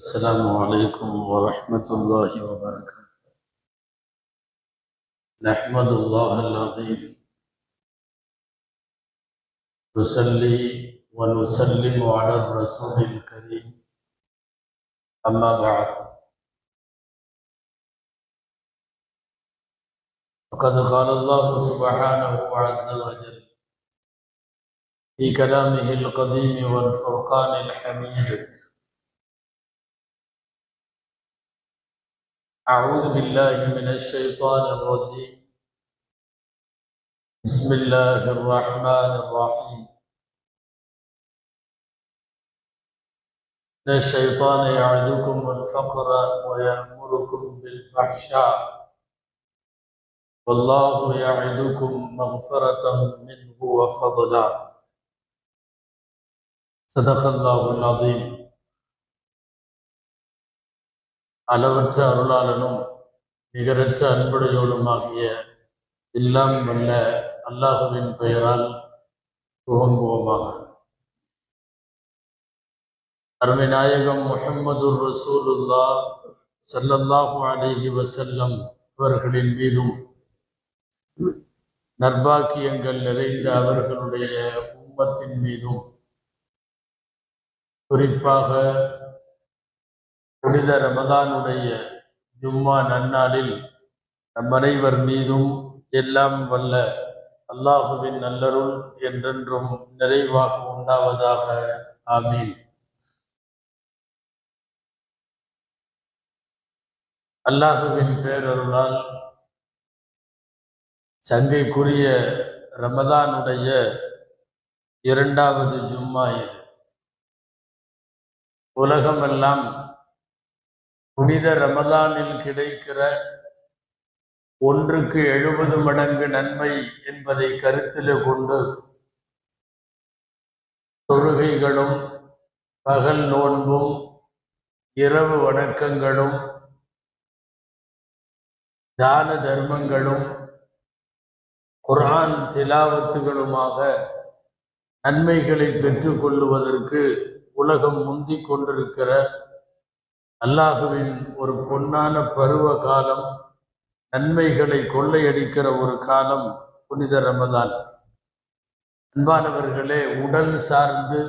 السلام عليكم ورحمة الله وبركاته. نحمد الله العظيم نصلي ونسلم على الرسول الكريم أما بعد فقد قال الله سبحانه عز وجل في كلامه القديم والفرقان الحميد: أعوذ بالله من الشيطان الرجيم. بسم الله الرحمن الرحيم. إن الشيطان يعدكم الفقر ويأمركم بالفحشاء والله يعدكم مغفرة منه وفضلا. صدق الله العظيم. அளவற்ற அருளாளனும் நிகரற்ற அன்புடையோனுமாகிய எல்லாம் வல்ல அல்லாஹுவின் பெயரால் துவங்குவோமாக. அருமை நாயகம் முஹம்மதுர் ரசூலுல்லாஹ் ஸல்லல்லாஹு அலைஹி வஸல்லம் அவர்களின் மீதும் நற்பாக்கியங்கள் நிறைந்த அவர்களுடைய உம்மத்தின் மீதும் குறிப்பாக புனித ரமதானுடைய ஜும்மா நன்னாளில் நம் அனைவர் மீதும் எல்லாம் வல்ல அல்லாஹுவின் நல்லருள் என்றென்றும் நிறைவாக உண்டாவதாக. ஆமீன். அல்லாஹுவின் பேரருளால் சங்கைக்குரிய ரமதானுடைய இரண்டாவது ஜும்மா இது. உலகமெல்லாம் புனித ரமதானில் கிடைக்கிற 1க்கு 70 மடங்கு நன்மை என்பதை கருத்தில் கொண்டு தொழுகைகளும் பகல் நோன்பும் இரவு வணக்கங்களும் தான தர்மங்களும் குர்ஆன் திலாவத்துகளுமாக நன்மைகளை பெற்றுக் கொள்ளுவதற்கு உலகம் முந்திக் கொண்டிருக்கிற அல்லாஹுவின் ஒரு பொன்னான பருவ காலம், நன்மைகளை கொள்ளையடிக்கிற ஒரு காலம் புனித ரமதான். அன்பானவர்களே, உடல் சார்ந்து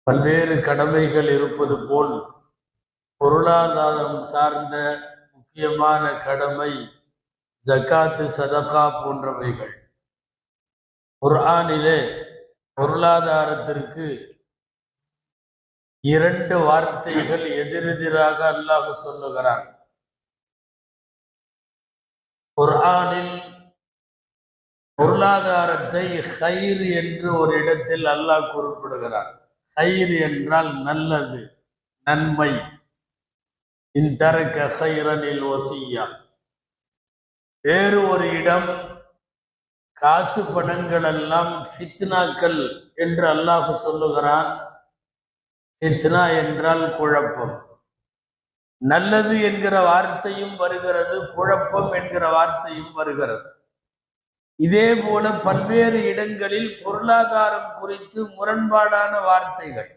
பல்வேறு கடமைகள் இருப்பது போல் பொருளாதாரம் சார்ந்த முக்கியமான கடமை ஜகாத்து, சதகா போன்றவைகள். குர்ஆனிலே பொருளாதாரத்திற்கு 2 வார்த்தைகள் எதிரெதிராக அல்லாஹ் சொல்லுகிறான். குர்ஆனில் பொருளாதாரத்தை ஹைர் என்று ஒரு இடத்தில் அல்லாஹ் குறிப்பிடுகிறான். ஹைர் என்றால் நல்லது, நன்மை. இன் தரக ஹைரனில் வசியா. வேறு ஒரு இடம் காசு பணங்கள் எல்லாம் ஃபித்னாக்கள் என்று அல்லாஹ் சொல்லுகிறான். ஃபித்னா என்றால் குழப்பம். நல்லது என்கிற வார்த்தையும் வருகிறது, குழப்பம் என்கிற வார்த்தையும் வருகிறது. இதே போல பல்வேறு இடங்களில் பொருளாதாரம் குறித்து முரண்பாடான வார்த்தைகள்.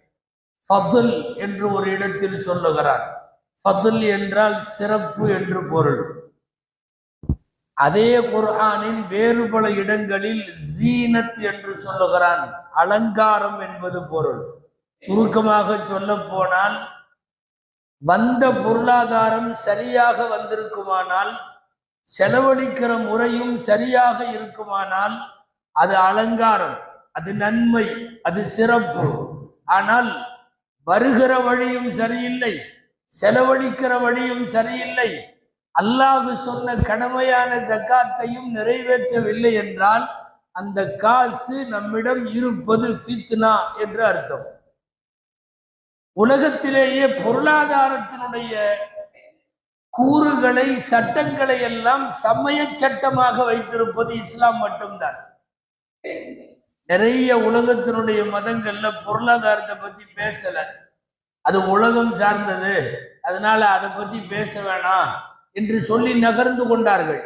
ஃபதுல் என்று ஒரு இடத்தில் சொல்லுகிறான். ஃபதுல் என்றால் சிறப்பு என்று பொருள். அதே குர்ஆனின் வேறு பல இடங்களில் ஜீனத் என்று சொல்லுகிறான். அலங்காரம் என்பது பொருள். சுருக்கமாக சொல்ல போனால், வந்த பொருளாதாரம் சரியாக வந்திருக்குமானால், செலவழிக்கிற முறையும் சரியாக இருக்குமானால் அது அலங்காரம், அது நன்மை, அது சிறப்பு. ஆனால் வருகிற வழியும் சரியில்லை, செலவழிக்கிற வழியும் சரியில்லை, அல்லாஹ் சொன்ன கடமையான ஜகாத்தையும் நிறைவேற்றவில்லை என்றால் அந்த காசு நம்மிடம் இருப்பது ஃபித்னா என்று அர்த்தம். உலகத்திலேயே பொருளாதாரத்தினுடைய கூறுகளை, சட்டங்களை எல்லாம் சமய சட்டமாக வைத்திருப்பது இஸ்லாம் மட்டும்தான். நிறைய உலகத்தினுடைய மதங்கள்ல பொருளாதாரத்தை பத்தி பேசல, அது உலகம் சார்ந்தது, அதனால அதை பத்தி பேச வேணாம் என்று சொல்லி நகர்ந்து கொண்டார்கள்.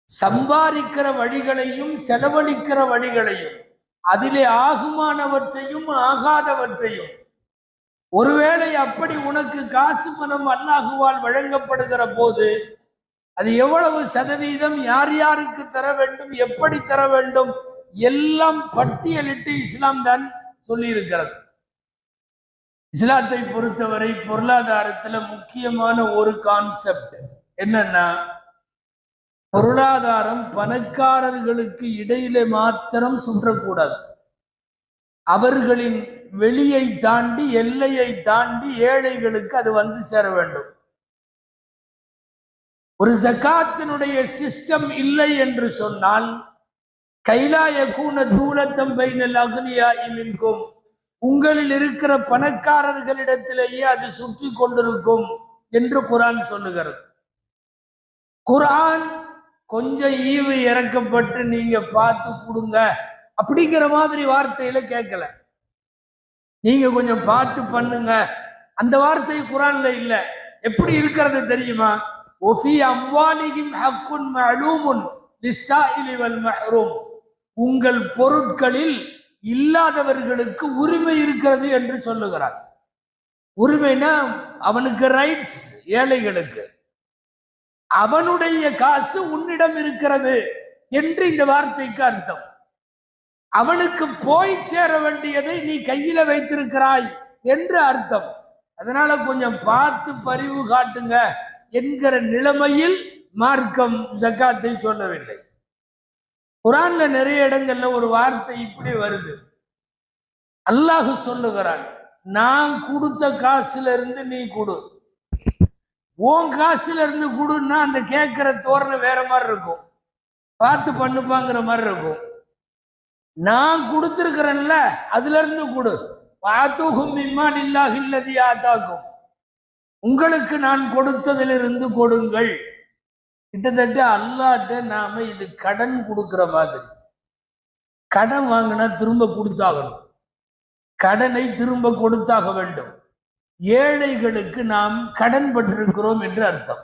சம்பாதிக்கிற வழிகளையும் செலவழிக்கிற வழிகளையும், அதிலே ஆகுமானவற்றையும் ஆகாதவற்றையும் ஒருவேளை அப்படி உனக்கு காசு பணம் அல்லாஹுவால் வழங்கப்படுகிற போது அது எவ்வளவு சதவீதம், யார் யாருக்கு தர வேண்டும், எப்படி தர வேண்டும், எல்லாம் பட்டியலிட்டு இஸ்லாம் தான் சொல்லி இருக்கிறது. இஸ்லாத்தை பொறுத்தவரை பொருளாதாரத்துல முக்கியமான ஒரு கான்செப்ட் என்னன்னா, பொருளாதாரம் பணக்காரர்களுக்கு இடையிலே மாத்திரம் சுற்றக்கூடாது. அவர்களின் வெளியை தாண்டி, எல்லையை தாண்டி ஏழைகளுக்கு அது வந்து சேர வேண்டும். ஒரு ஜகாத்தினுடைய சிஸ்டம் இல்லை என்று சொன்னால், கைலாய கூன தூலத்தம் பைனல் அக்னியாஇ மின்கும், உங்களில் இருக்கிற பணக்காரர்களிடத்திலேயே அது சுற்றி கொண்டிருக்கும் என்று குர்ஆன் சொல்லுகிறது. குர்ஆன் கொஞ்சம் ஈவு இறக்கப்பட்டு நீங்க பார்த்து கொடுங்க அப்படிங்கிற மாதிரி வார்த்தையில கேட்கல. நீங்க கொஞ்சம் பார்த்து பண்ணுங்க, அந்த வார்த்தை குர்ஆன்ல இல்ல. எப்படி இருக்கிறது தெரியுமா? ஒஃபி அம்வாலிஹிம் ஹக்குன் மஅலூமுன் லிஸ்ஸாயிலி வல் மஹ்ரூம், உங்கள் பொருட்களில் இல்லாதவர்களுக்கு உரிமை இருக்கிறது என்று சொல்லுகிறார். உரிமைனா அவனுக்கு ரைட்ஸ், ஏழைகளுக்கு அவனுடைய காசு உன்னிடம் இருக்கிறது என்று இந்த வார்த்தைக்கு அர்த்தம். அவனுக்கு போய் சேர வேண்டியதை நீ கையில வைத்திருக்கிறாய் என்று அர்த்தம். அதனால கொஞ்சம் பார்த்து பரிவு காட்டுங்க என்கிற நிலைமையில் மார்க்கம் ஜகாத்தை சொல்லவில்லை. குர்ஆன்ல நிறைய இடங்கள்ல ஒரு வார்த்தை இப்படி வருது. அல்லாஹ் சொல்லுகிறான், நான் கொடுத்த காசுல இருந்து நீ கொடு. உன் காசுல இருந்து கொடுன்னா அந்த கேட்கிற தோரணை வேற மாதிரி இருக்கும், பார்த்து பண்ணுப்பாங்கிற மாதிரி இருக்கும். நான் கொடுத்திருக்கிறேன்ல, அதுல இருந்து கொடு. பாத்துகும் இம்மான் இல்லாஹ் இல்லதி ஆதாக்கும், உங்களுக்கு நான் கொடுத்ததிலிருந்து கொடுங்கள். கிட்டத்தட்ட அல்லாஹ்ட்ட நாம இது கடன் கொடுக்கிற மாதிரி. கடன் வாங்கினா திரும்ப கொடுத்தாகணும், கடனை திரும்ப கொடுத்தாக வேண்டும். ஏழைகளுக்கு நாம் கடன் பட்டிருக்கிறோம் என்று அர்த்தம்.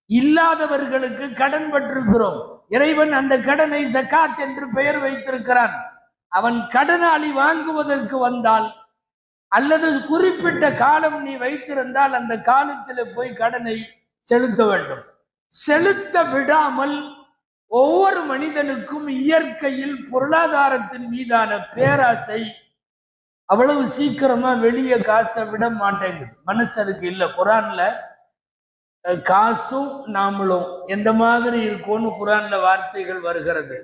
இல்லாதவர்களுக்கு கடன் பட்டிருக்கிறோம். இறைவன் அந்த கடனை ஜகாத் என்று பெயர் வைத்திருக்கிறான். அவன் கடனாளி வாங்குவதற்கு வந்தால், அல்லது குறிப்பிட்ட காலம் நீ வைத்திருந்தால் அந்த காலத்தில் போய் கடனை செலுத்த வேண்டும். செலுத்த விடாமல் ஒவ்வொரு மனிதனுக்கும் இயற்கையில் பொருளாதாரத்தின் மீதான பேராசை அவ்வளவு சீக்கிரமா வெளியே காசை விட மாட்டேங்குது. மனசு அதுக்கு இல்லை. குர்ஆன்ல காசும் நாமளும் எந்த மாதிரி இருக்கும்னு குர்ஆன்ல வார்த்தைகள் வருகிறது.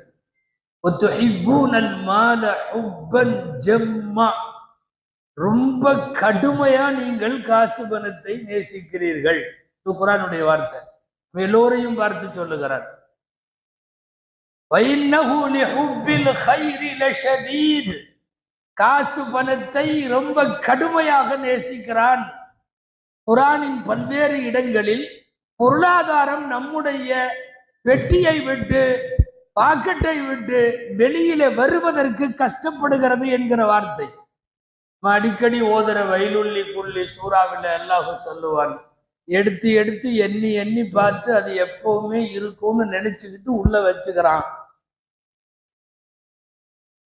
ரொம்ப கடுமையா நீங்கள் காசு பணத்தை நேசிக்கிறீர்கள். இது குர்ஆனுடைய வார்த்தை. எல்லோரையும் பார்த்து சொல்லுகிறார். காசு பணத்தை ரொம்ப கடுமையாக நேசிக்கிறான். குர்ஆனின் பல்வேறு இடங்களில் பொருளாதாரம் நம்முடைய பெட்டியை விட்டு, பாக்கெட்டை விட்டு வெளியில வருவதற்கு கஷ்டப்படுகிறது என்கிற வார்த்தை அடிக்கடி ஓதுற வயலுள்ளி புள்ளி சூறாவில் அல்லாஹ் சொல்லுவான். எடுத்து எடுத்து எண்ணி எண்ணி பார்த்து அது எப்பவுமே இருக்கும்னு நினைச்சுக்கிட்டு உள்ள வச்சுக்கிறான்.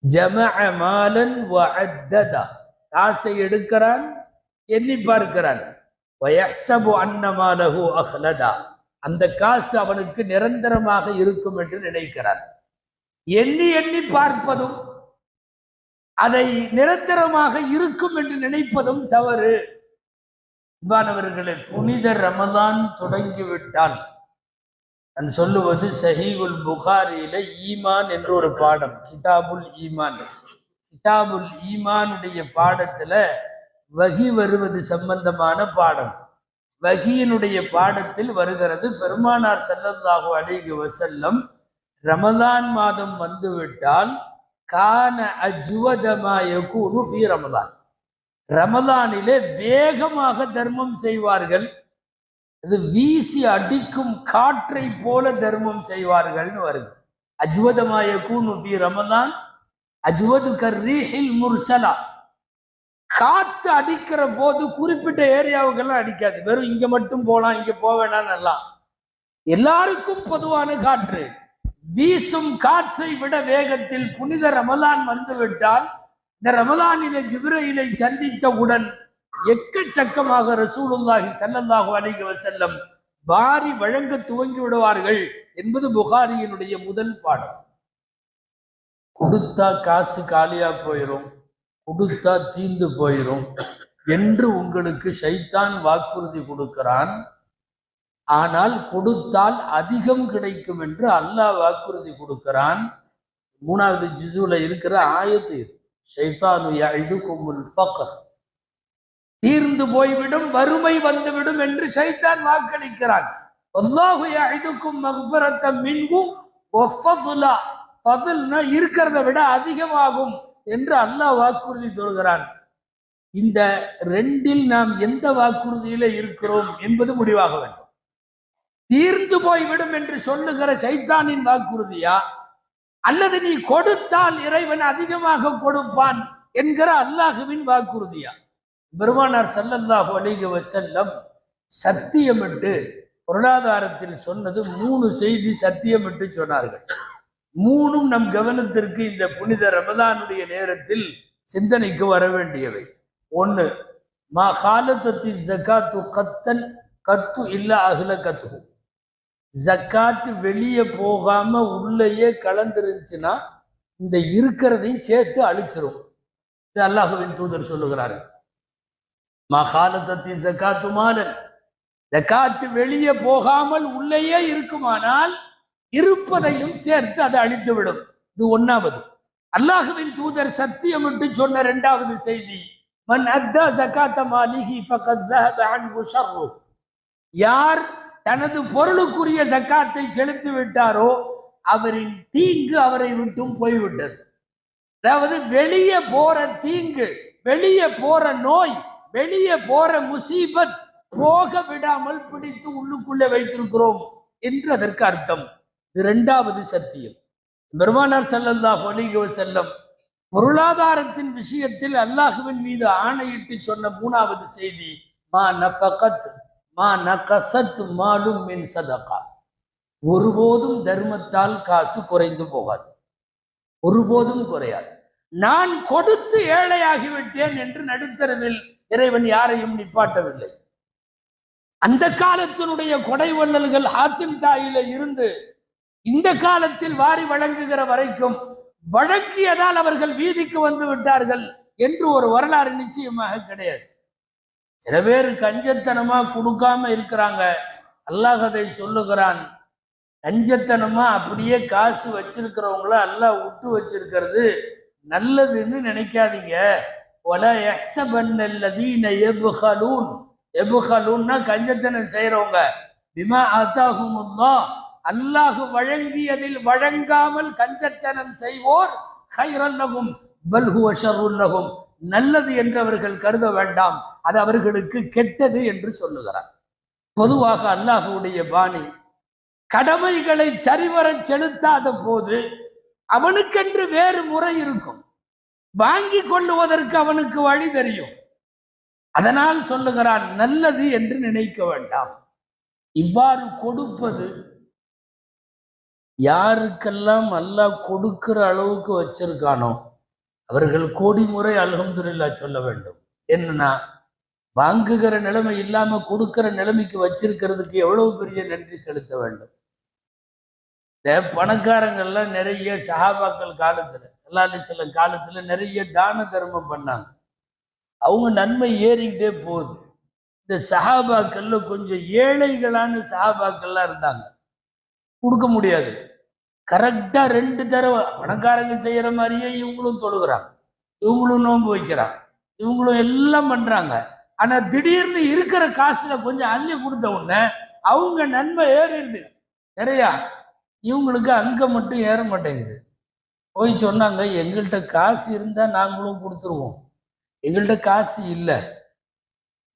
ஜமஅ மாலன் வஅத்ததா, காசை எடுக்கிறான், எண்ணி பார்க்கிறான். வயஹ்சபு அன்ன மாலஹு அஹ்லதா, அந்த காசு அவனுக்கு நிரந்தரமாக இருக்கும் என்று நினைக்கிறான். எண்ணி எண்ணி பார்ப்பதும் அதை நிரந்தரமாக இருக்கும் என்று நினைப்பதும் தவறு. அன்பானவர்களே, புனித ரமலான் தொடங்கிவிட்டால், நான் சொல்லுவது சஹீஹுல் புகாரியில ஈமான் என்று ஒரு பாடம், கிதாபுல் ஈமான். கிதாபுல் ஈமானுடைய பாடத்துல வஹி வருவது சம்பந்தமான பாடம். வஹியினுடைய பாடத்தில் வருகிறது, பெருமானார் ஸல்லல்லாஹு அலைஹி வஸல்லம் ரமலான் மாதம் வந்துவிட்டால் கான அஜ்வதமா யகூனு ஃபீ ரமலான், ரமலானிலே வேகமாக தர்மம் செய்வார்கள். அது வீசி அடிக்கும் காற்றை போல தர்மம் செய்வார்கள்னு வருது. அஜ்வதமா யகூனு ஃபீ ரமலான் அஜ்வது கர்ரீஹில் முர்சலா, காத்து அடிக்கிற போது குறிப்பிட்ட ஏரியாவுக்கெல்லாம் அடிக்காது, வெறும் இங்க மட்டும் போலாம், இங்க போவேணாம், நல்லா எல்லாருக்கும் பொதுவான காற்று. வீசும் காற்றை விட வேகத்தில் புனித ரமலான் வந்துவிட்டால், இந்த ரமலானிலே ஜிப்ரீலை சந்தித்தவுடன் எக்கச்சக்கமாக ரசூலுல்லாஹி ஸல்லல்லாஹு அலைஹி வஸல்லம் வாரி வழங்க துவங்கி விடுவார்கள் என்பது புகாரியினுடைய முதல் பாடம். கொடுத்தா காசு காலியா போயிரும், கொடுத்தா தீந்து போயிரும் என்று உங்களுக்கு ஷைத்தான் வாக்குறுதி கொடுக்கிறான். ஆனால் கொடுத்தால் அதிகம் கிடைக்கும் என்று அல்லாஹ் வாக்குறுதி கொடுக்கிறான். 3வது ஜுஸுல இருக்கிற ஆயத்து இது. ஷைத்தானு யஇதுகுமுல் ஃபக்ர், தீர்ந்து போய்விடும், வறுமை வந்துவிடும் என்று ஷைத்தான் வாக்களிக்கிறான். அல்லாஹு யஇதுகும் மக்ஃபிரத்தம் மின்ஹு வ ஃபத்லா, ஃபத்ல்னா இருக்கிறத விட அதிகமாகும் என்று அல்லாஹ் வாக்குறுதி தருகிறான். இந்த ரெண்டில் நாம் எந்த வாக்குறுதியில இருக்கிறோம் என்பது முடிவாக வேண்டும். தீர்ந்து போய்விடும் என்று சொல்லுகிற ஷைத்தானின் வாக்குறுதியா, அல்லது நீ கொடுத்தால் இறைவன் அதிகமாக கொடுப்பான் என்கிற அல்லாஹுவின் வாக்குறுதியா? பெருமானார் ஸல்லல்லாஹு அலைஹி வஸல்லம் சத்தியமிட்டு பொருளாதாரத்தில் சொன்னது 3 செய்தி சத்தியமிட்டு சொன்னார்கள். 3ம் நம் கவனத்திற்கு இந்த புனித ரமலானுடைய நேரத்தில் சிந்தனைக்கு வர வேண்டியவை. 1, மா காலத்தி ஜகாத்து கத்தன் கத்து இல்ல அஹ்லகத்து. ஜக்காத்து வெளியே போகாம உள்ளேயே கலந்துருந்துச்சுன்னா இந்த இருக்கிறதையும் சேர்த்து அழிச்சிரும். இது அல்லாஹ்வின் தூதர் சொல்லுகிறார்கள். மா காலத்தி ஜகாத்து மாலன், ஜக்காத்து வெளியே போகாமல் உள்ளேயே இருக்குமானால் இருப்பதையும் சேர்த்து அதை அழித்துவிடும். இது 1வது. அல்லாஹ்வின் தூதர் சத்தியமிட்டு சொன்ன 2வது செய்தி, மன் அத்தா ஜகாத்த மாலிஹி ஃபகத் ذهب عنه شره. யார் தனது பொருளுக்குரிய ஜக்காத்தை செலுத்தி விட்டாரோ அவரின் தீங்கு அவரை விட்டும் போய்விட்டது. அதாவது வெளியே போற தீங்கு, வெளியே போற நோய், வெளியே போற முசீபத் போக விடாமல் பிடித்து உள்ளுக்குள்ளே வைத்திருக்கிறோம் என்று அதற்கு அர்த்தம். இது 2வது சத்தியம். பெருமானார் ஸல்லல்லாஹு அலைஹி வஸல்லம் பொருளாதாரத்தின் விஷயத்தில் அல்லாஹ்வின் மீது ஆணையிட்டு சொன்ன 3வது செய்தி, மா நஃபகத் மா நகசத் மாலும் மின் சதகா. ஒருபோதும் தர்மத்தால் காசு குறைந்து போகாது, ஒருபோதும் குறையாது. நான் கொடுத்து ஏழையாகிவிட்டேன் என்று நடுத்தரவில் இறைவன் யாரையும் நிப்பாட்டவில்லை. அந்த காலத்தினுடைய கொடை வள்ளல்கள் ஹாத்திம் தாயில இருந்து இந்த காலத்தில் வாரி வழங்குகிற வரைக்கும் வழங்கியதால் அவர்கள் வீதிக்கு வந்து விட்டார்கள் என்று ஒரு வரலாறு நிச்சயமாக கிடையாது. சில பேர் கஞ்சத்தனமா கொடுக்காம இருக்கிறாங்க. அல்லாஹ் அதை சொல்லுகிறான். கஞ்சத்தனமா அப்படியே காசு வச்சிருக்கிறவங்கள அல்லாஹ் விட்டு வச்சிருக்கிறது நல்லதுன்னு நினைக்காதீங்க. வலா யஹ்ஸபன்னல்லதீன யப்கலூன், யப்கலூன்னா கஞ்சத்தனம் செய்யறவங்க, பிமா ஆதாஹுமுல்லாஹ், அல்லாஹ் வழங்கியதில் வழங்காமல் கஞ்சத்தனம் செய்வோர் கைரல் லஹும் பல் ஹுவ ஷர்ருல் லஹும், நல்லது என்று அவர்கள் கருத வேண்டாம், அது அவர்களுக்கு கெட்டது என்று சொல்லுகிறார். பொதுவாக அல்லாஹ்வுடைய பாணி, கடமைகளை சரிவர செலுத்தாத போது அவனுக்கென்று வேறு முறை இருக்கும், வாங்கி கொள்ளுவதற்கு அவனுக்கு வழி தெரியும். அதனால் சொல்லுகிறான், நல்லது என்று நினைக்க வேண்டாம். இவ்வாறு கொடுப்பது யாருக்கெல்லாம் அல்லாஹ் கொடுக்கிற அளவுக்கு வச்சிருக்கானோ அவர்கள் கோடி முறை அல்ஹம்துலில்லாஹ் சொல்ல வேண்டும். என்னன்னா, வாங்குகிற நிலைமை இல்லாம கொடுக்கிற நிலைமைக்கு வச்சிருக்கிறதுக்கு எவ்வளவு பெரிய நன்றி செலுத்த வேண்டும். இந்த பணக்காரங்கள்லாம் நிறைய சஹாபாக்கள் காலத்துல, ஸல்லல்லாஹு அலைஹி வஸல்லம் காலத்துல நிறைய தான தர்மம் பண்ணாங்க. அவங்க நன்மை ஏறிக்கிட்டே போகுது. இந்த சஹாபாக்கள்ல கொஞ்சம் ஏழைகளான சஹாபாக்கள்லாம் இருந்தாங்க, கொடுக்க முடியாது. கரெக்டா 2 தடவை பணக்காரங்க செய்யற மாதிரியே இவங்களும் தொழுகிறாங்க, இவங்களும் நோன்பு வைக்கிறாங்க, இவங்களும் எல்லாம் பண்றாங்க. ஆனா திடீர்னு இருக்கிற காசுல கொஞ்சம் அள்ளி கொடுத்த உடனே அவங்க நன்மை ஏறிடுது நிறையா. இவங்களுக்கு அங்க மட்டும் ஏற மாட்டேங்குது. போய் சொன்னாங்க, எங்கள்கிட்ட காசு இருந்தா நாங்களும் கொடுத்துருவோம், எங்கள்கிட்ட காசு இல்லை,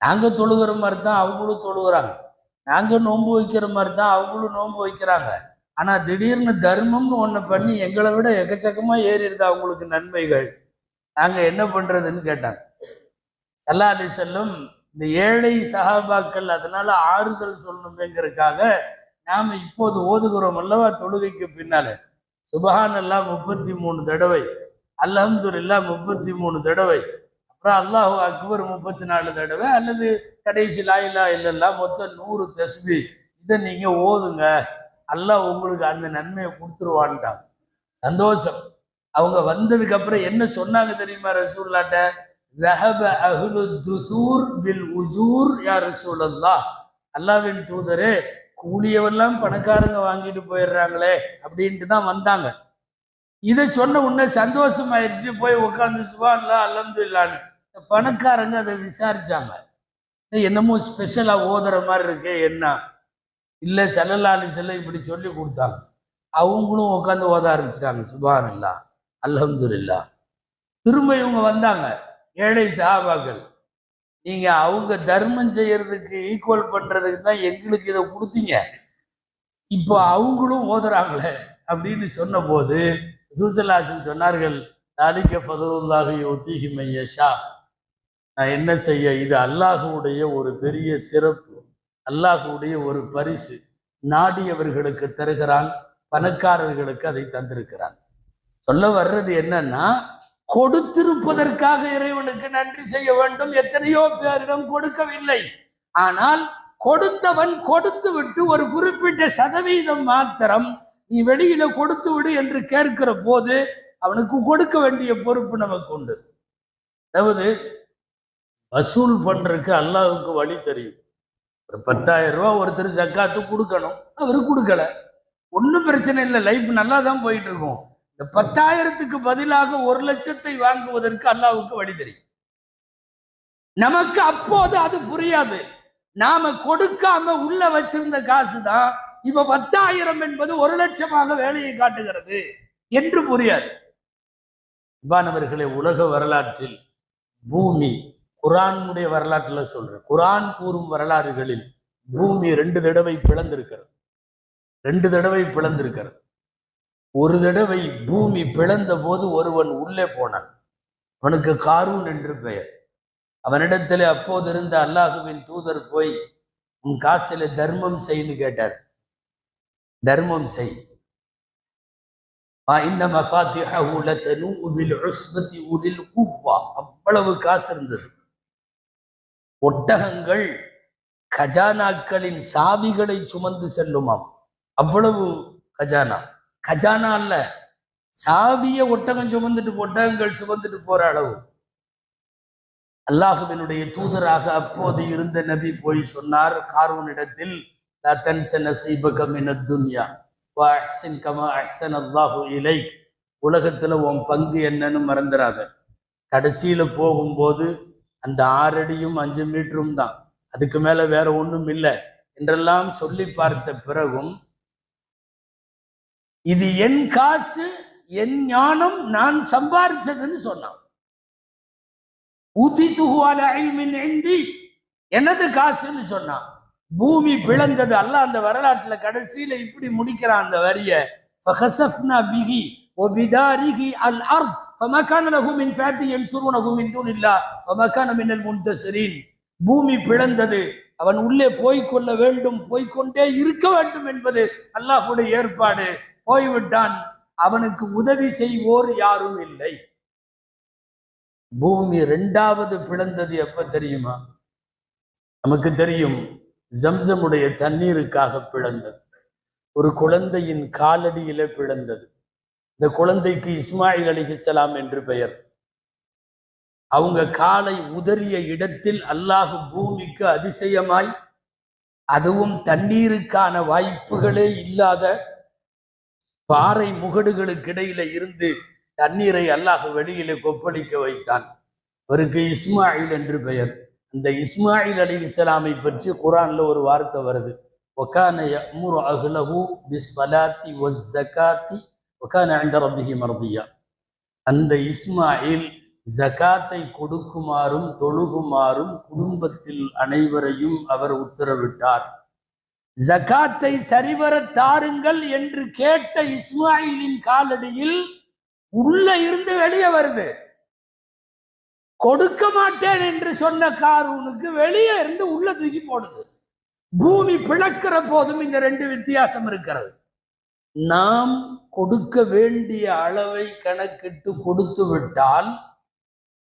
நாங்க தொழுகிற மாதிரி தான் அவங்களும் தொழுகிறாங்க, நாங்க நோன்பு வைக்கிற மாதிரி தான் அவங்களும் நோன்பு வைக்கிறாங்க. ஆனா திடீர்னு தர்மம்னு ஒண்ணு பண்ணி எங்களை விட எக்கச்சக்கமா ஏறிடுது அவங்களுக்கு நன்மைகள், நாங்க என்ன பண்றதுன்னு கேட்டாங்க. ஸல்லல்லாஹு அலைஹி வஸல்லம் இந்த ஏழை சஹாபாக்கள் அதனால ஆறுதல் சொல்லணுமேங்கிறதுக்காக நாம இப்போது ஓதுகிறோம் அல்லவா, தொழுகைக்கு பின்னால சுபஹானல்லாஹ் 33 தடவை, அல்ஹம்துலில்லாஹ் 33 தடவை, அப்புறம் அல்லாஹு அக்பர் 34 தடவை, அல்லது கடைசி லா இலாஹ இல்லல்லாஹ் மொத்தம் 100 தஸ்பீ, இதை நீங்க ஓதுங்க, அல்லாஹ் உங்களுக்கு அந்த நன்மையை கொடுத்துருவான்ட்டாங்க. சந்தோஷம். அவங்க வந்ததுக்கு அப்புறம் என்ன சொன்னாங்க தெரியுமா ரசூலுல்லாஹ்ட்ட? ذهب اهل الدثور بالأجور يا رسول الله. அல்லாஹ்வின் தூதரே, கூலியவெல்லாம் பணக்காரங்க வாங்கிட்டு போயிடுறாங்களே அப்படின்ட்டு தான் வந்தாங்க. இதை சொன்ன உடனே சந்தோஷமாயிருச்சு. போய் உட்காந்து சுப்ஹானல்லாஹ் அல்ஹம்துலில்லாஹ்னு பணக்காரங்க அதை விசாரிச்சாங்க. என்னமோ ஸ்பெஷலா ஓதுற மாதிரி இருக்கே, என்ன? இல்ல ஸல்லல்லாஹு அலைஹி வஸல்லம் இப்படி சொல்லி கொடுத்தாங்க. அவங்களும் உட்காந்து ஓத ஆரம்பிச்சிட்டாங்க சுப்ஹானல்லாஹ் அல்ஹம்துலில்லாஹ். திரும்ப இவங்க வந்தாங்க, ஏழை சஹாபாக்கள். நீங்க அவங்க தர்மம் செய்யறதுக்கு ஈக்குவல் பண்றதுக்கு தான் எங்களுக்கு இதை கொடுத்தீங்க, இப்போ அவங்களும் ஓதுறாங்களே அப்படின்னு சொன்ன போது ரசூல் ஸல்லல்லாஹு அலைஹி வஸல்லம் சொன்னார்கள், தாலிக ஃபதுலுல்லாஹி யுதீஹி மன் யஷா. நான் என்ன செய்ய, இது அல்லாஹ்வுடைய ஒரு பெரிய சிறப்பு, அல்லாஹ்வுடைய ஒரு பரிசு. நாடியவர்களுக்கு தருகிறான், பணக்காரர்களுக்கு அதை தந்திருக்கிறான். சொல்ல வர்றது என்னன்னா, கொடுத்திருப்பதற்காக இறைவனுக்கு நன்றி செய்ய வேண்டும். எத்தனையோ பேரிடம் கொடுக்கவில்லை, ஆனால் கொடுத்தவன் கொடுத்து விட்டு ஒரு குறிப்பிட்ட சதவீதம் மாத்திரம் நீ வெளியில கொடுத்து விடு என்று கேட்கிற போது அவனுக்கு கொடுக்க வேண்டிய பொறுப்பு நமக்கு உண்டு. அதாவது வசூல் பண்றதுக்கு அல்லாஹ்வுக்கு வழி தெரியும். ஒரு 10,000 ரூபாய் ஒருத்தர் ஜக்காத்து கொடுக்கணும், அவரு கொடுக்கல, ஒன்றும் பிரச்சனை இல்லை, லைஃப் நல்லா தான் போயிட்டு இருக்கும். இந்த 10,000க்கு பதிலாக 1,00,000 வாங்குவதற்கு அல்லாஹ்வுக்கு வழி தெரியும். நமக்கு அப்போது அது புரியாது. நாம கொடுக்காம உள்ள வச்சிருந்த காசு தான் இப்ப 10,000 என்பது 1,00,000 வேலையை காட்டுகிறது என்று புரியாது. அன்பானவர்களே, உலக வரலாற்றில் பூமி, குர்ஆனுடைய வரலாற்றுல சொல்றேன், குர்ஆன் கூறும் வரலாறுகளில் பூமி 2 தடவை பிளந்திருக்கிறது. 2 தடவை பிளந்திருக்கிறது. ஒரு தடவை பூமி பிளந்த போது ஒருவன் உள்ளே போனான். அவனுக்கு காரூன் என்று பெயர். அவனிடத்துல அப்போது இருந்த அல்லாஹுவின் தூதர் போய், உன் காசில தர்மம் செய்யு கேட்டார். தர்மம் செய். அவ்வளவு காசு இருந்தது. ஒட்டகங்கள் கஜானாக்களின் சாவிகளை சுமந்து செல்லுமாம், அவ்வளவு கஜானா. கஜானா அல்ல, சாவிய ஒட்டகம் சுமந்துட்டு, ஒட்டகங்கள் சுமந்துட்டு போற அளவு. அல்லாஹுவினுடைய தூதராக அப்போது இருந்த நபி போய் சொன்னார் காரூனிடத்தில், லா தன்ஸ நஸீபக மினத் துன்யா வ அஹ்ஸின் கமா அஹ்ஸனல்லாஹு இலைக். உலகத்துல உன் பங்கு என்னன்னு மறந்துடாத. கடைசியில போகும்போது அந்த 6 அடியும் 5 மீட்டரும் தான், அதுக்கு மேல வேற ஒண்ணும் இல்லை என்றெல்லாம் சொல்லி பார்த்த பிறகும், இது என் காசு, என் ஞானம், நான் சம்பாதிச்சதுன்னு சொன்னான். எனது காசுன்னு சொன்னான். பூமி பிளந்தது. அல்லாஹ் அந்த வரலாற்றுல கடைசியில இப்படி முடிக்கிறான் அந்த வரிய, فخسفنا به وبداره الارض فما كان له من فئة ينصرونه من دون الله وما كان من المنتصرين. பூமி பிளந்தது. அவன் உள்ளே போய்கொள்ள வேண்டும், போய்கொண்டே இருக்க வேண்டும் என்பது அல்லாஹ்வுடைய ஏற்பாடு. போய்விட்டான், அவனுக்கு உதவி செய்வோர் யாரும் இல்லை. பூமி 2வது பிளந்தது எப்ப தெரியுமா? நமக்கு தெரியும், ஜம்சமுடைய தண்ணீருக்காக பிளந்தது. ஒரு குழந்தையின் காலடியில பிளந்தது. இந்த குழந்தைக்கு இஸ்மாயில் அலைஹிஸ்ஸலாம் என்று பெயர். அவங்க காலை உதறிய இடத்தில் அல்லாஹ் பூமிக்கு அதிசயமாய், அதுவும் தண்ணீருக்கான வாய்ப்புகளே இல்லாத பாறை முகடுகளுக்கு இடையில இருந்து தண்ணீரை அல்லாஹ் வெளியிலே கொப்பளிக்க வைத்தான். அவருக்கு இஸ்மாயில் என்று பெயர். அந்த இஸ்மாயில் அலைஹிஸ்ஸலாமை பற்றி குர்ஆன்ல ஒரு வார்த்தை வருது, وَكَانَ يَأْمُرُ أَهْلَهُ بِالصَّلَاةِ وَالزَّكَاةِ وَكَانَ عِندَ رَبِّهِ مَرْضِيًّا. அந்த இஸ்மாயில் ஜகாத்தை கொடுக்குமாறும் தொழுகுமாறும் குடும்பத்தில் அனைவரையும் அவர் உத்தரவிட்டார். ஜகாத்தை சரிவர தாருங்கள் என்று கேட்ட இஸ்மாயிலின் காலடியில் உள்ள இருந்து வெளியே வருது. கொடுக்க மாட்டேன் என்று சொன்ன காரூனுக்கு வெளியே இருந்து உள்ள தூக்கி போடுது. பூமி பிளக்கிற போதும் இந்த 2 வித்தியாசம் இருக்கிறது. நாம் கொடுக்க வேண்டிய அளவை கணக்கிட்டு கொடுத்து விட்டால்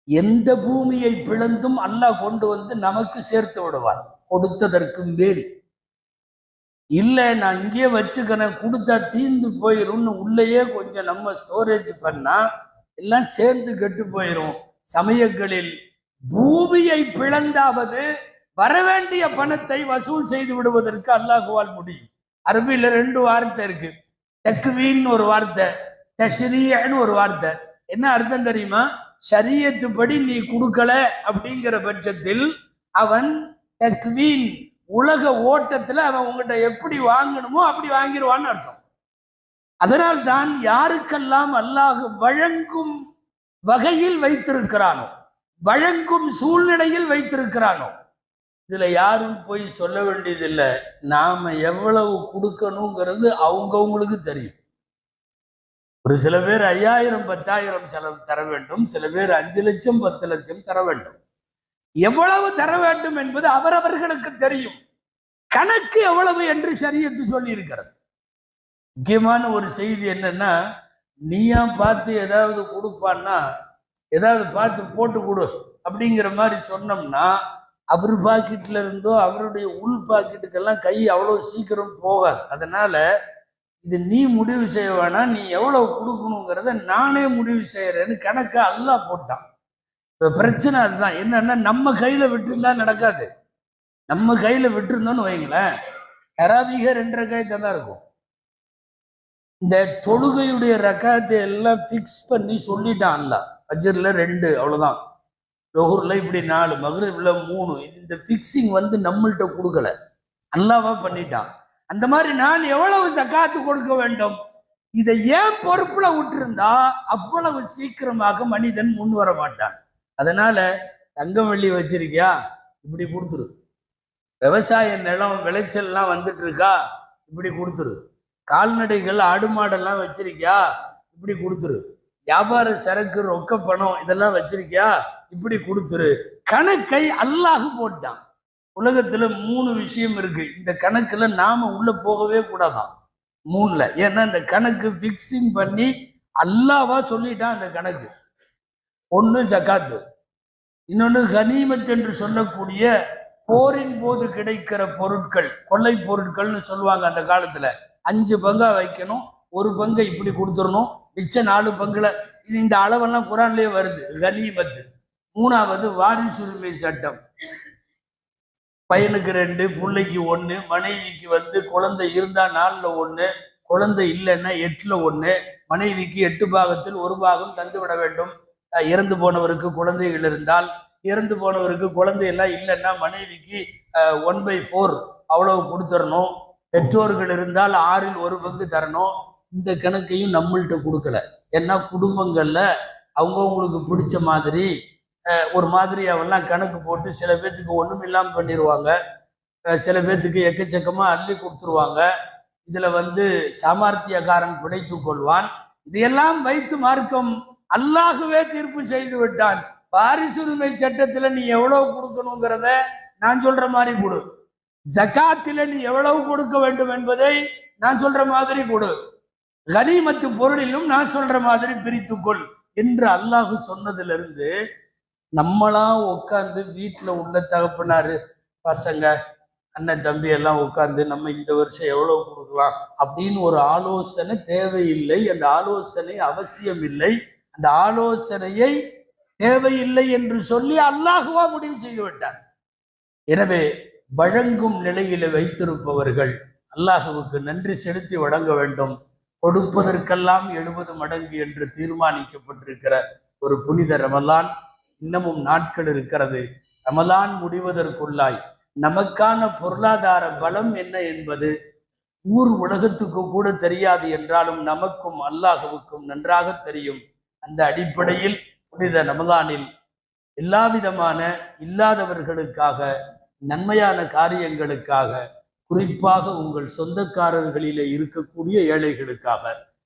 எந்த பூமியை பிளந்தும் அல்லாஹ் கொண்டு வந்து நமக்கு சேர்த்து விடுவான், கொடுத்ததற்கு மேல். இல்ல நான் இங்கேயே வச்சுக்கிறேன், கொடுத்தா தீந்து போயிரும்னு உள்ளேயே கொஞ்சம் நம்ம ஸ்டோரேஜ் பண்ணா எல்லாம் சேர்ந்து கெட்டு போயிரும். சமயங்களில் பூமியை பிளந்தாவது வரவேண்டிய பணத்தை வசூல் செய்து விடுவதற்கு அல்லாஹுவால் முடியும். அரபியில 2 வார்த்தை இருக்கு, தக்வீன் ஒரு வார்த்தை, தஷ்ரீஅன்னு ஒரு வார்த்தை. என்ன அர்த்தம் தெரியுமா? ஷரியத்து படி நீ கொடுக்கல அப்படிங்கிற பட்சத்தில் அவன் தக்வீன், உலக ஓட்டத்துல அவன் உங்ககிட்ட எப்படி வாங்கணுமோ அப்படி வாங்கிடுவான்னு அர்த்தம். அதனால் தான் யாருக்கெல்லாம் அல்லாஹ் வழங்கும் வகையில் வைத்திருக்கிறானோ, வழங்கும் சூழ்நிலையில் வைத்திருக்கிறானோ, இதுல யாரும் போய் சொல்ல வேண்டியதில்லை. நாம எவ்வளவு கொடுக்கணுங்கிறது அவங்கவுங்களுக்கு தெரியும். ஒரு சில பேர் 5000 10,000 செலவு தர வேண்டும், சில பேர் 5 லட்சம் 10 லட்சம் தர வேண்டும். எவ்வளவு தர வேண்டும் என்பது அவரவர்களுக்கு தெரியும். கணக்கு எவ்வளவு என்று ஷரியத்து சொல்லி இருக்கிறது. முக்கியமான ஒரு செய்தி என்னன்னா, நீயா பார்த்து ஏதாவது கொடுப்பான்னா, ஏதாவது பார்த்து போட்டு கொடு அப்படிங்கிற மாதிரி சொன்னோம்னா, அவர் பாக்கெட்ல இருந்தோ அவருடைய உள் பாக்கெட்டுக்கெல்லாம் கை அவ்வளவு சீக்கிரம் போகாது. அதனால இது நீ முடிவு செய்ய வேணாம், நீ எவ்வளவு கொடுக்கணுங்கிறத நானே முடிவு செய்யறேன்னு கணக்கை அல்லாஹ் போட்டான். இப்ப பிரச்சனை அதுதான். என்னன்னா, நம்ம கையில விட்டுருந்தா நடக்காது. நம்ம கையில விட்டுருந்தோம்னு வைங்களேன், தராவீக 2 ரக்காயத்தை தான் இருக்கும். இந்த தொழுகையுடைய ரக்காயத்தை எல்லாம் பிக்ஸ் பண்ணி சொல்லிட்டான் அல்லாஹ். ஃபஜ்ர்ல 2, அவ்வளவுதான். லுஹுர்ல இப்படி 4, மக்ரிப்ல 3. இந்த பிக்சிங் வந்து நம்மள்கிட்ட கொடுக்கல, அல்லாஹ்வா பண்ணிட்டான். அந்த மாதிரி நான் எவ்வளவு ஜகாத்து கொடுக்க வேண்டும், இதை ஏன் பொறுப்புல விட்டுருந்தா அவ்வளவு சீக்கிரமாக மனிதன் முன் வர மாட்டான். அதனால தங்கம் வெள்ளி வச்சிருக்கியா, இப்படி கொடுத்துரு. விவசாய நிலம் விளைச்சல்லாம் வந்துட்டு இருக்கா, இப்படி கொடுத்துரு. கால்நடைகள் ஆடு மாடெல்லாம் வச்சிருக்கியா, இப்படி கொடுத்துரு. வியாபார சரக்கு ரொக்க பணம் இதெல்லாம் வச்சிருக்கியா, இப்படி கொடுத்துரு. கணக்கை அல்லாஹ் போட்டான். உலகத்துல 3 விஷயம் இருக்கு. இந்த கணக்குல நாம உள்ள போகவே கூடாதான் 3ல. ஏன்னா இந்த கணக்கு பிக்சிங் பண்ணி அல்லாஹ்வா சொல்லிட்டான். அந்த கணக்கு ஒண்ணு ஜகாத்து, இன்னொன்னு கனிமத் என்று சொல்லக்கூடிய போரின் போது கிடைக்கிற பொருட்கள், கொள்ளை பொருட்கள்னு சொல்லுவாங்க. அந்த காலத்துல 5 பங்கா வைக்கணும், 1 பங்கை இப்படி கொடுத்துடணும், மிச்சம் 4 பங்குல. இது இந்த அளவெல்லாம் குரான்லயே வருது. கனிமத்து. 3வது வாரிசுரிமை சட்டம். பையனுக்கு 2, பிள்ளைக்கு 1, மனைவிக்கு வந்து குழந்தை இருந்தா 4ல் 1, குழந்தை இல்லைன்னா 8ல் 1, மனைவிக்கு 8 பாகத்தில் 1 பாகம் தந்து விட வேண்டும். இறந்து போனவருக்கு குழந்தைகள் இருந்தால், இறந்து போனவருக்கு குழந்தை எல்லாம் இல்லைன்னா மனைவிக்கு 1/4 அவ்வளவு கொடுத்துடணும். பெற்றோர்கள் இருந்தால் 6ல் 1 பங்கு தரணும். இந்த கணக்கையும் நம்மள்கிட்ட கொடுக்கல. ஏன்னா குடும்பங்கள்ல அவங்கவுங்களுக்கு பிடிச்ச மாதிரி ஒரு மாதிரி அவெல்லாம் கணக்கு போட்டு சில பேர்த்துக்கு ஒண்ணும் இல்லாம பண்ணிடுவாங்க, சில பேர்த்துக்கு எக்கச்சக்கமா அள்ளி கொடுத்துருவாங்க. இதுல வந்து சாமர்த்தியக்காரன் பிழைத்து கொள்வான். இதையெல்லாம் வைத்து மார்க்கம் அல்லாஹ்வே தீர்ப்பு செய்து விட்டான். வாரிசுரிமை சட்டத்துல நீ எவ்வளவு கொடுக்கணுங்கிறத நான் சொல்ற மாதிரி கொடு, ஜகாத்தில நீ எவ்வளவு கொடுக்க வேண்டும் என்பதை நான் சொல்ற மாதிரி கொடு, கனிமத்து பொருளிலும் நான் சொல்ற மாதிரி பிரித்துக்கொள் என்று அல்லாஹ் சொன்னதுல இருந்து நம்மளா உட்காந்து வீட்டுல உள்ள தகப்பனாரு பசங்க அண்ணன் தம்பி எல்லாம் உட்காந்து நம்ம இந்த வருஷம் எவ்வளவு கொடுக்கலாம் அப்படின்னு ஒரு ஆலோசனை தேவையில்லை. அந்த ஆலோசனை அவசியம் இல்லை. அந்த ஆலோசனையை தேவையில்லை என்று சொல்லி அல்லாஹ்வா முடிவு செய்து விட்டார். எனவே வழங்கும் நிலையில வைத்திருப்பவர்கள் அல்லாஹுவுக்கு நன்றி செலுத்தி வழங்க வேண்டும். கொடுப்பதற்கெல்லாம் 70 மடங்கு என்று தீர்மானிக்கப்பட்டிருக்கிற ஒரு புனித ரமலான் இன்னமும் நாட்கள் இருக்கிறது. ரமலான் முடிவதற்குள்ளாய் நமக்கான பொருளாதார பலம் என்ன என்பது ஊர் உலகத்துக்கு கூட தெரியாது என்றாலும் நமக்கும் அல்லாஹுவுக்கும் நன்றாக தெரியும். அந்த அடிப்படையில் புனித ரமலானில் எல்லா விதமான இல்லாதவர்களுக்காக, நன்மையான காரியங்களுக்காக, குறிப்பாக உங்கள் சொந்தக்காரர்களிலே இருக்கக்கூடிய ஏழைகளுக்காக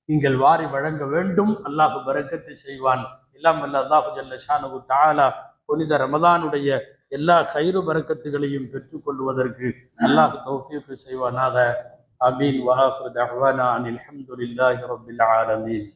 நீங்கள் வாரி வழங்க வேண்டும். அல்லாஹ் பரக்கத்தை செய்வான். எல்லாம் வல்ல அல்லாஹு ஜல்ல ஷானஹு தஆலா புனித ரமலானுடைய எல்லா கைரு பரக்கத்துகளையும் பெற்றுக்கொள்வதற்கு அல்லாஹ் தௌஃபீக் செய்வானாக. ஆமீன். வ ஆகிரு தஅவானா அனில் ஹம்துலில்லாஹி ரப்பில் ஆலமீன்.